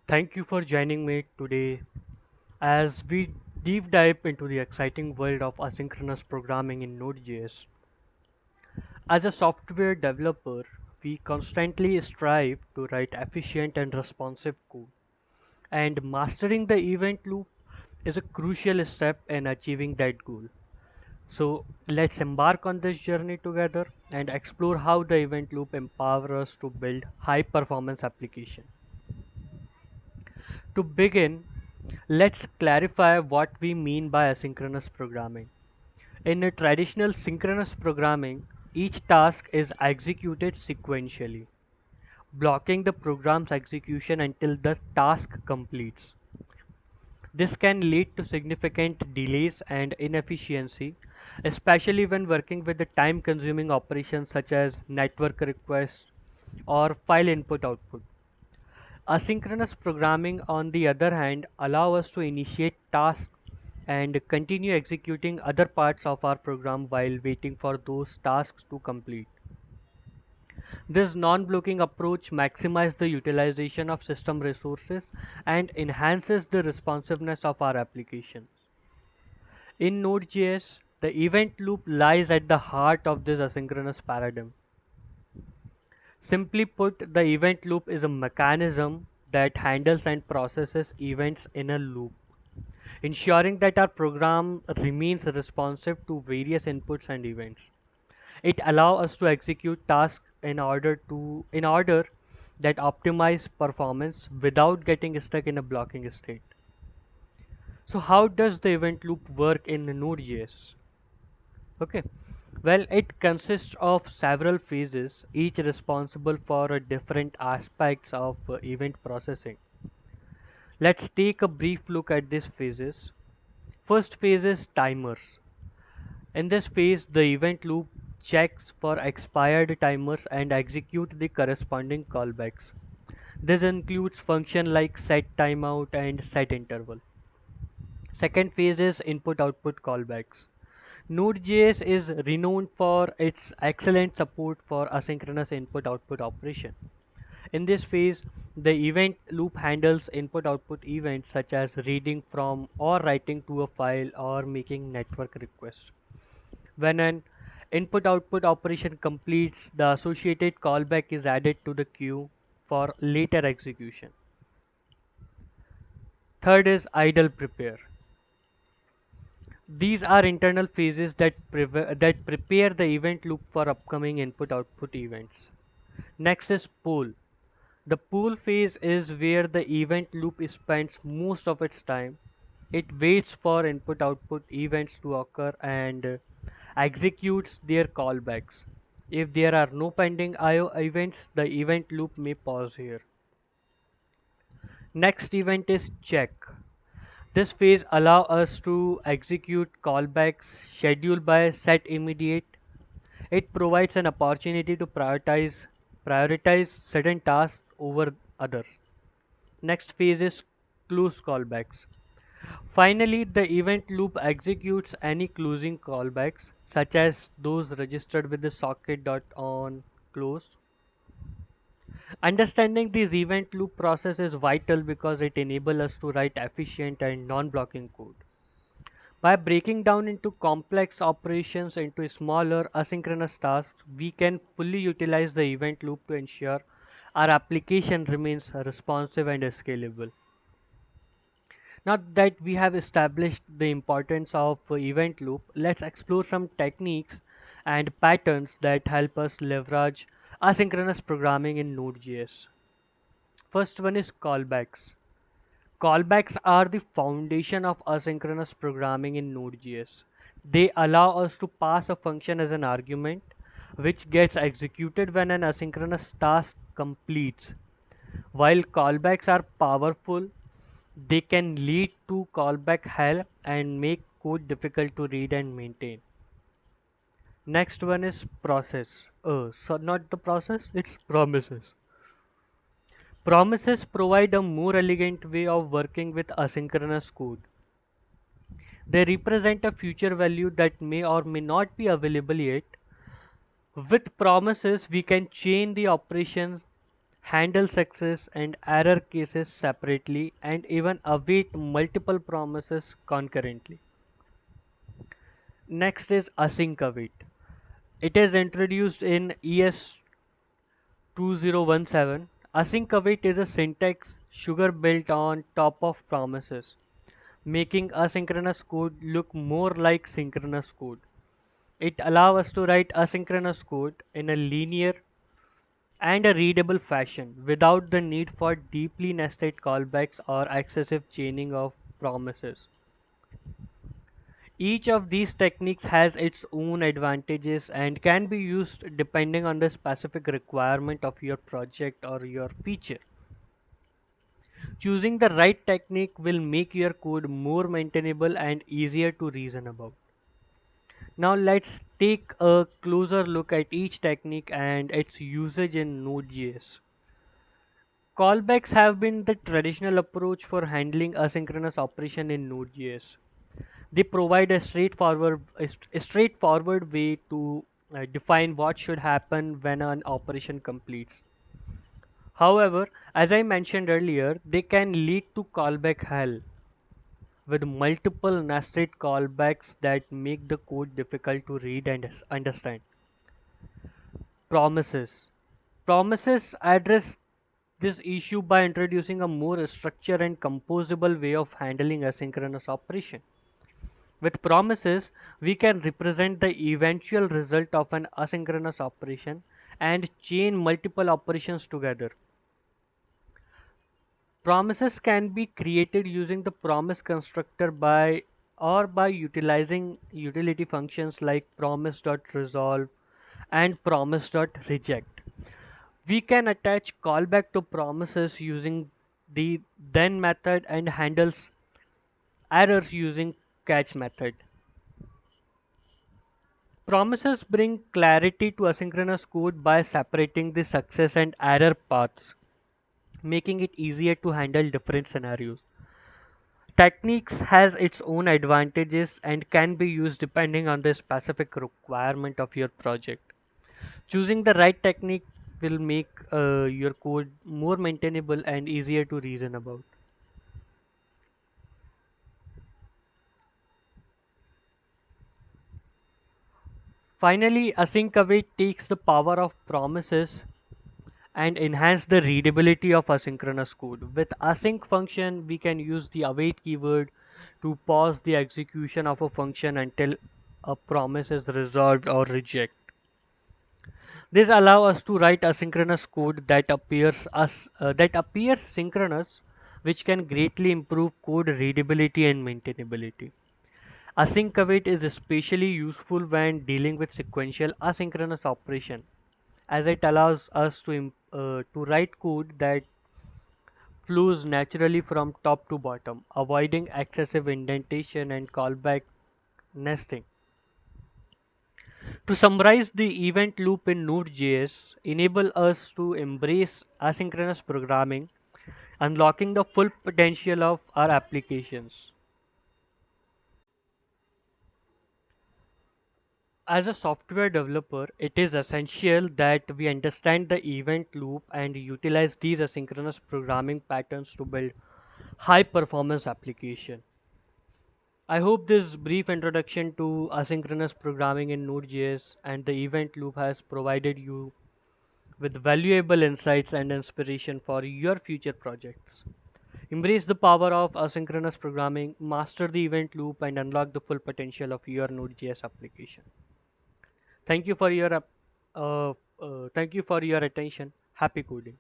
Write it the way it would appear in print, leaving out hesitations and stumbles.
Thank you for joining me today as we deep dive into the exciting world of asynchronous programming in Node.js. As a software developer, we constantly strive to write efficient and responsive code, and mastering the event loop is a crucial step in achieving that goal. So, let's embark on this journey together and explore how the event loop empowers us to build high performance applications. To begin, let's clarify what we mean by asynchronous programming. In a traditional synchronous programming, each task is executed sequentially, blocking the program's execution until the task completes. This can lead to significant delays and inefficiency, especially when working with the time consuming operations such as network requests or file input output. Asynchronous programming, on the other hand, allow us to initiate tasks and continue executing other parts of our program while waiting for those tasks to complete. This non-blocking approach maximizes the utilization of system resources and enhances the responsiveness of our applications. In Node.js, the event loop lies at the heart of this asynchronous paradigm. Simply put, the event loop is a mechanism that handles and processes events in a loop, ensuring that our program remains responsive to various inputs and events. It allows us to execute tasks in order that optimize performance without getting stuck in a blocking state. So how does the event loop work in Node.js? Okay. Well, it consists of several phases, each responsible for a different aspects of event processing. Let's take a brief look at these phases. First phase is timers. In this phase, the event loop checks for expired timers and execute the corresponding callbacks. This includes function like set timeout and set interval. Second phase is input output callbacks. Node.js is renowned for its excellent support for asynchronous input output operation. In this phase, the event loop handles input output events such as reading from or writing to a file or making network requests. When an input output operation completes, the associated callback is added to the queue for later execution. Third is idle prepare. These are internal phases that prepare the event loop for upcoming input output events. Next is pool. The pool phase is where the event loop spends most of its time. It waits for input output events to occur and executes their callbacks. If there are no pending IO events, the event loop may pause here. Next event is check. This phase allows us to execute callbacks scheduled by set immediate. It provides an opportunity to prioritize certain tasks over others. Next phase is close callbacks. Finally, the event loop executes any closing callbacks, such as those registered with the socket.on close. Understanding this event loop process is vital because it enables us to write efficient and non-blocking code. By breaking down into complex operations into smaller asynchronous tasks, we can fully utilize the event loop to ensure our application remains responsive and scalable. Now that we have established the importance of event loop, let's explore some techniques and patterns that help us leverage asynchronous programming in Node.js. First one is callbacks. Callbacks are the foundation of asynchronous programming in Node.js. They allow us to pass a function as an argument, which gets executed when an asynchronous task completes. While callbacks are powerful, they can lead to callback hell and make code difficult to read and maintain. Next one is process. So not the process, it's promises. Promises provide a more elegant way of working with asynchronous code. They represent a future value that may or may not be available yet. With promises, we can chain the operations, handle success and error cases separately, and even await multiple promises concurrently. Next is async await. It is introduced in ES 2017. Async await is a syntax sugar built on top of promises, making asynchronous code look more like synchronous code. It allows us to write asynchronous code in a linear and a readable fashion without the need for deeply nested callbacks or excessive chaining of promises. Each of these techniques has its own advantages and can be used depending on the specific requirement of your project or your feature. Choosing the right technique will make your code more maintainable and easier to reason about. Now let's take a closer look at each technique and its usage in Node.js. Callbacks have been the traditional approach for handling asynchronous operation in Node.js. They provide a straightforward way to define what should happen when an operation completes. However, as I mentioned earlier, they can lead to callback hell with multiple nested callbacks that make the code difficult to read and understand. Promises. Promises address this issue by introducing a more structured and composable way of handling asynchronous operation. With promises, we can represent the eventual result of an asynchronous operation and chain multiple operations together. Promises can be created using the promise constructor by utilizing utility functions like promise.resolve and promise.reject. We can attach callback to promises using the then method and handles errors using catch method. Promises bring clarity to asynchronous code by separating the success and error paths, making it easier to handle different scenarios. Techniques has its own advantages and can be used depending on the specific requirement of your project. Choosing the right technique will make your code more maintainable and easier to reason about. Finally, async await takes the power of promises and enhance the readability of asynchronous code. With async function, we can use the await keyword to pause the execution of a function until a promise is resolved or reject. This allows us to write asynchronous code that appears synchronous, which can greatly improve code readability and maintainability. Async await is especially useful when dealing with sequential asynchronous operation, as it allows us to write code that flows naturally from top to bottom, avoiding excessive indentation and callback nesting. To summarize, the event loop in Node.js enable us to embrace asynchronous programming, unlocking the full potential of our applications. As a software developer, it is essential that we understand the event loop and utilize these asynchronous programming patterns to build high performance application. I hope this brief introduction to asynchronous programming in Node.js and the event loop has provided you with valuable insights and inspiration for your future projects. Embrace the power of asynchronous programming, master the event loop, and unlock the full potential of your Node.js application. Thank you for your thank you for your attention. Happy coding.